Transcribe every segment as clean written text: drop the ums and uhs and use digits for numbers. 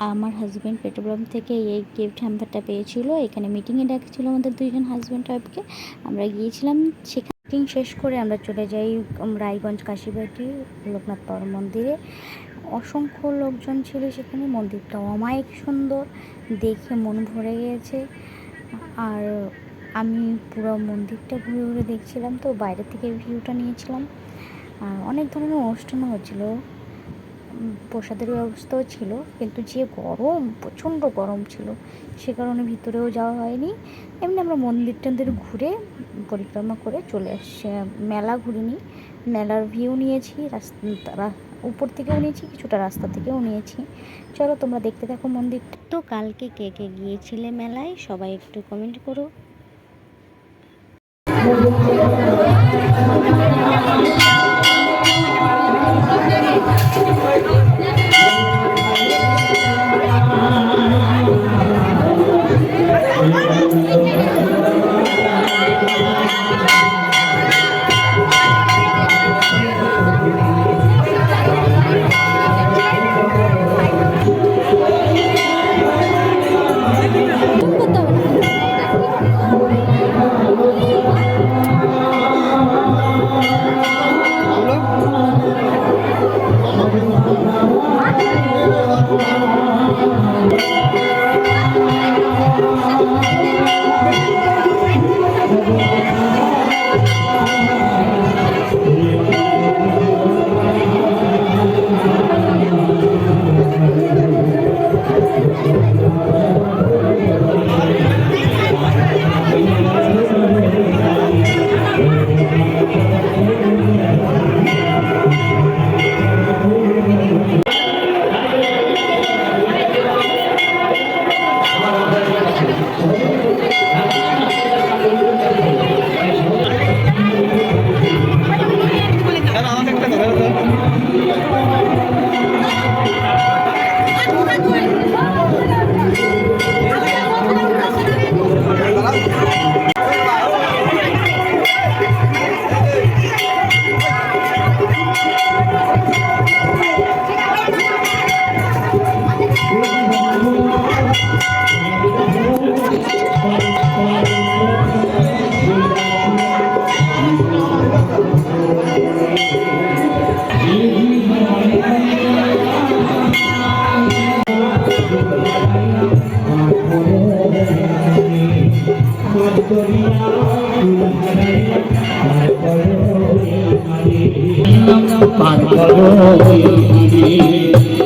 আমার husband petrol থেকে এই গিফট হ্যাম্পারটা পেয়েছিল। এখানে মিটিংয়ে ডাকছিল আমাদের দুইজন হাজব্যান্ড ওয়াইফকে। আমরা গিয়েছিলাম, সেখানে মিটিং শেষ করে আমরা চলে যাই রায়গঞ্জ কাশীবাটি লোকনাথ বাবার মন্দিরে। অসংখ্য লোকজন ছিল সেখানে। মন্দিরটা অমায়িক সুন্দর, দেখে মন ভরে গিয়েছে। আর আমি পুরো মন্দিরটা ঘুরে ঘুরে দেখছিলাম, তো বাইরে থেকে ভিউটা নিয়েছিলাম। আর অনেক ধরনের অনুষ্ঠানও হচ্ছিলো, প্রসাদের ব্যবস্থাও ছিল, কিন্তু যে গরম, প্রচণ্ড গরম ছিল, সে কারণে ভিতরেও যাওয়া হয়নি। এমনি আমরা মন্দির টন্দির ঘুরে পরিক্রমা করে চলে আসছি। মেলা ঘুরিনি, মেলার ভিউ নিয়েছি, রাস্তা উপর থেকেও নিয়েছি, কিছুটা রাস্তা থেকেও নিয়েছি। চলো তোমরা দেখতে থাকো মন্দিরটা। তো কালকে কে কে গিয়েছিলে মেলায় সবাই একটু কমেন্ট করো।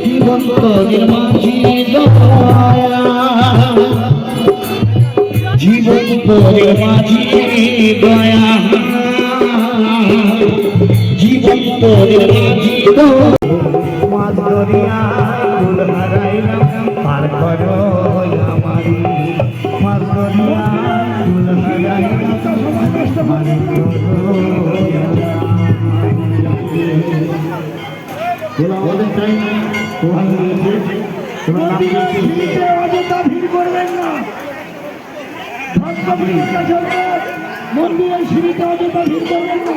জীবন তোদের মাঝি দয়া, জীবন তোদের মাঝি মাছ দরিয়া ফুল হারাইলাম, পার করো আমারি মাছ দরিয়া ফুল হারাইলাম, পার অযথা ভিড় করবেন না। মন্দিরের সিঁড়িতে অযথা ভিড় করবেন না।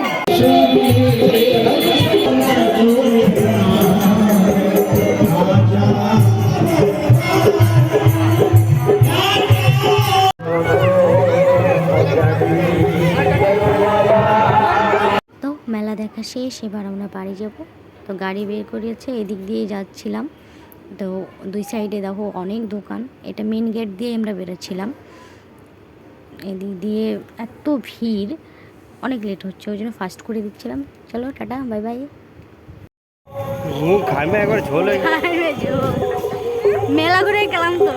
তো মেলা দেখা শেষ, এবার আমরা বাড়ি যাব। তো গাড়ি বের করেছে, এদিক দিয়ে যাচ্ছিলাম। তো দুই সাইডে দেখো অনেক দোকান, এটা মেন গেট দিয়ে আমরা বেরোচ্ছিলাম। এদিক দিয়ে এত ভিড়, অনেক লেট হচ্ছে, ওই জন্য ফাস্ট করে দিচ্ছিলাম। চলো টাটা, বাই বাই। মেলা ঘুরে গেলাম তো।